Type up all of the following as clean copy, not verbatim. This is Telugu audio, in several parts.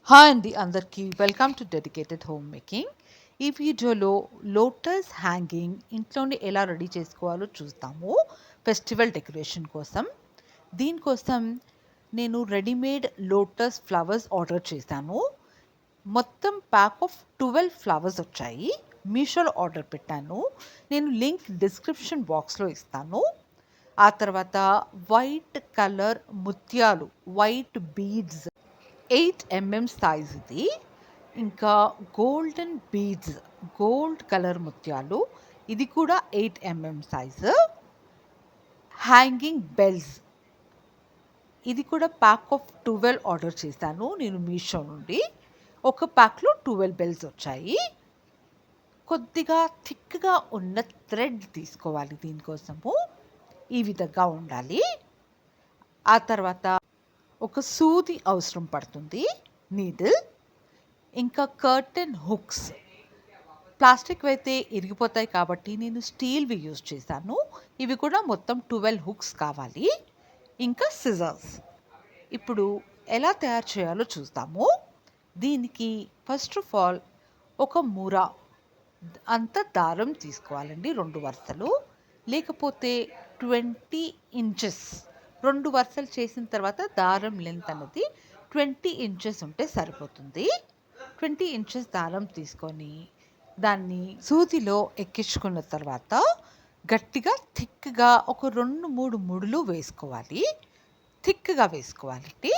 హాయ్ అండి అందరికీ welcome to dedicated home making. ఈ వీడియోలో లోటస్ హ్యాంగింగ్ ఇంట్లోనే ఎలా రెడీ చేసుకోవాలో చూస్తాము ఫెస్టివల్ డెకరేషన్ కోసం. దీనికోసం నేను రెడీమేడ్ లోటస్ ఫ్లవర్స్ ఆర్డర్ చేశాను. మొత్తం ప్యాక్ ఆఫ్ 12 ఫ్లవర్స్ వచ్చాయి. మీషోలో ఆర్డర్ పెట్టాను. నేను లింక్ డిస్క్రిప్షన్ బాక్స్లో ఇస్తాను. ఆ తర్వాత వైట్ కలర్ ముత్యాలు, వైట్ బీడ్స్ 8 సైజ్ ఇది. ఇంకా గోల్డెన్ బీడ్స్, గోల్డ్ కలర్ ముత్యాలు, ఇది కూడా 8 సైజు. హ్యాంగింగ్ బెల్స్, ఇది కూడా ప్యాక్ ఆఫ్ 12 ఆర్డర్ చేశాను నేను మీషో నుండి. ఒక ప్యాక్లో 12 బెల్స్ వచ్చాయి. కొద్దిగా థిక్గా ఉన్న థ్రెడ్ తీసుకోవాలి. దీనికోసము ఈ విధంగా ఉండాలి. ఆ తర్వాత ఒక సూది అవసరం పడుతుంది, నీడిల్. ఇంకా కర్టెన్ హుక్స్, ప్లాస్టిక్ అయితే ఇరిగిపోతాయి కాబట్టి నేను స్టీల్వి యూజ్ చేశాను. ఇవి కూడా మొత్తం 12 హుక్స్ కావాలి. ఇంకా సిజర్స్. ఇప్పుడు ఎలా తయారు చేయాలో చూస్తాము. దీనికి ఫస్ట్ ఆఫ్ ఆల్ ఒక మూర అంత దారం తీసుకోవాలండి, 2 వరుసలు, లేకపోతే 20 ఇంచెస్. 2 వరుసలు చేసిన తర్వాత దారం లెంత్ అన్నది 20 ఇంచెస్ ఉంటే సరిపోతుంది. 20 ఇంచెస్ దారం తీసుకొని దాన్ని సూదిలో ఎక్కించుకున్న తర్వాత గట్టిగా థిక్గా ఒక 2-3 ముడులు వేసుకోవాలి. థిక్గా వేసుకోవాలండి.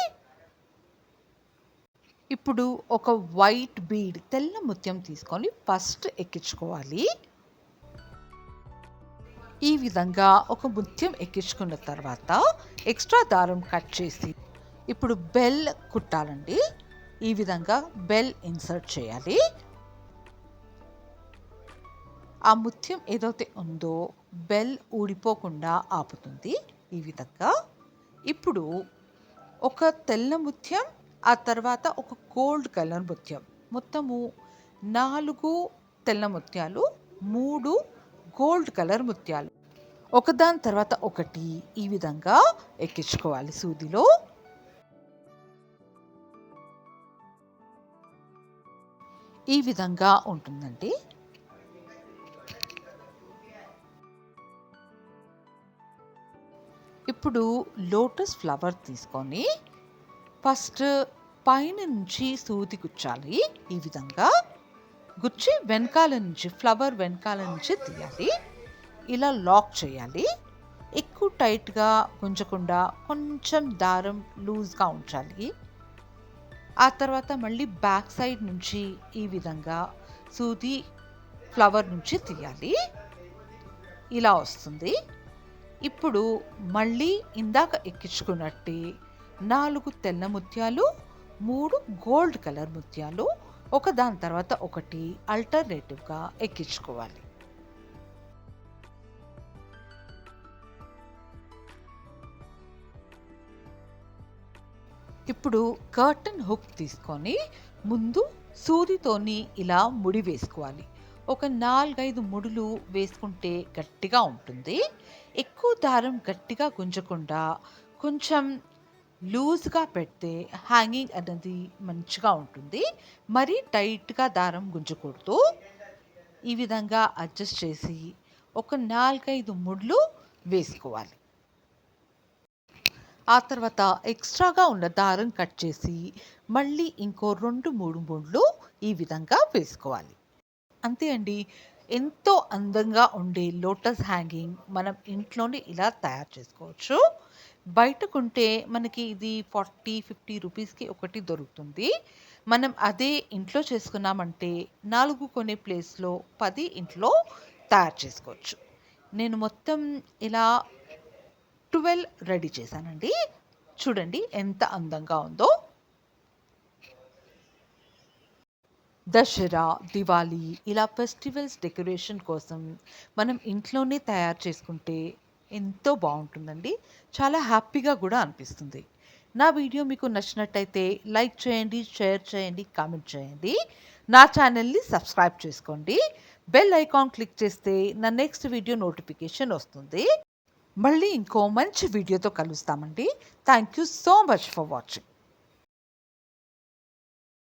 ఇప్పుడు ఒక వైట్ బీడ్, తెల్ల ముత్యం తీసుకొని ఫస్ట్ ఎక్కించుకోవాలి. ఈ విధంగా ఒక ముత్యం ఎక్కించుకున్న తర్వాత ఎక్స్ట్రా దారం కట్ చేసి ఇప్పుడు బెల్ కుట్టాలండి. ఈ విధంగా బెల్ ఇన్సర్ట్ చేయాలి. ఆ ముత్యం ఏదైతే ఉందో బెల్ ఊడిపోకుండా ఆపుతుంది ఈ విధంగా. ఇప్పుడు ఒక తెల్ల ముత్యం, ఆ తర్వాత ఒక గోల్డ్ కలర్ ముత్యం, మొత్తము 4 తెల్ల ముత్యాలు, 3 గోల్డ్ కలర్ ముత్యాలు ఒకదాని తర్వాత ఒకటి ఈ విధంగా ఎక్కించుకోవాలి సూదిలో. ఈ విధంగా ఉంటుందండి. ఇప్పుడు లోటస్ ఫ్లవర్ తీసుకొని ఫస్ట్ పైన నుంచి సూది గుచ్చాలి. ఈ విధంగా గుచ్చి వెనకాల నుంచి, ఫ్లవర్ వెనకాల నుంచి తీయాలి. ఇలా లాక్ చేయాలి. ఎక్కువ టైట్గా గుంజకుండా కొంచెం దారం లూజ్గా ఉంచాలి. ఆ తర్వాత మళ్ళీ బ్యాక్ సైడ్ నుంచి ఈ విధంగా సూది ఫ్లవర్ నుంచి తీయాలి. ఇలా వస్తుంది. ఇప్పుడు మళ్ళీ ఇందాక ఎక్కించుకున్నట్టే 4 తెల్ల ముత్యాలు, 3 గోల్డ్ కలర్ ముత్యాలు ఒకదాని తర్వాత ఒకటి ఆల్టర్నేటివ్గా ఎక్కించుకోవాలి. ఇప్పుడు కర్టన్ హుక్ తీసుకొని ముందు సూదితోని ఇలా ముడి వేసుకోవాలి. ఒక 4-5 ముడులు వేసుకుంటే గట్టిగా ఉంటుంది. ఎక్కువ దారం గట్టిగా గుంజకుండా కొంచెం లూజ్గా పెడితే హ్యాంగింగ్ అనేది మంచిగా ఉంటుంది. మరీ టైట్గా దారం గుంజకూడదు. ఈ విధంగా అడ్జస్ట్ చేసి ఒక 4-5 ముడులు వేసుకోవాలి. ఆ తర్వాత ఎక్స్ట్రాగా ఉన్న దారం కట్ చేసి మళ్ళీ ఇంకో 2-3 ముడులు ఈ విధంగా వేసుకోవాలి. అంతే అండి. ఎంతో అందంగా ఉండే లోటస్ హ్యాంగింగ్ మనం ఇంట్లోనే ఇలా తయారు చేసుకోవచ్చు. బయట కొంటే మనకి ఇది 40-50 రూపీస్కి ఒకటి దొరుకుతుంది. మనం అదే ఇంట్లో చేసుకున్నామంటే 4 కొనే ప్లేస్లో 10 ఇంట్లో తయారు చేసుకోవచ్చు. నేను మొత్తం ఇలా 12 రెడీ చేశానండి. చూడండి ఎంత అందంగా ఉందో. దసరా, దివాళీ ఇలా ఫెస్టివల్స్ డెకరేషన్ కోసం మనం ఇంట్లోనే తయారు చేసుకుంటే ఎంతో బాగుంటుందండి. చాలా హ్యాపీగా కూడా అనిపిస్తుంది. నా వీడియో మీకు నచ్చినట్టయితే లైక్ చేయండి, షేర్ చేయండి, కామెంట్ చేయండి. నా ఛానల్ని సబ్స్క్రైబ్ చేసుకోండి. బెల్ ఐకాన్ క్లిక్ చేస్తే నా నెక్స్ట్ వీడియో నోటిఫికేషన్ వస్తుంది. మళ్ళీ ఇంకో మంచి వీడియోతో కలుస్తామండి. Thank you so much for watching.